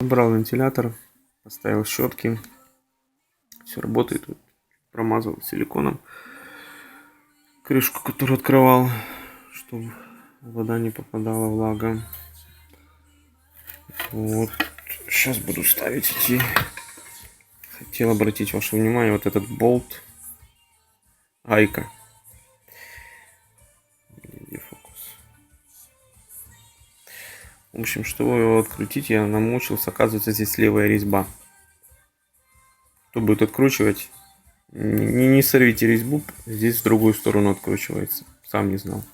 Убрал вентилятор, поставил щетки. Все работает. Промазал силиконом крышку, которую открывал, чтобы вода не попадала, влага. Вот. Сейчас буду ставить эти. Хотел обратить ваше внимание, вот этот болт Айка. Где фокус? В общем, чтобы его открутить, я намучился. Оказывается, здесь левая резьба. Кто будет откручивать, не сорвите резьбу. Здесь в другую сторону откручивается. Сам не знал.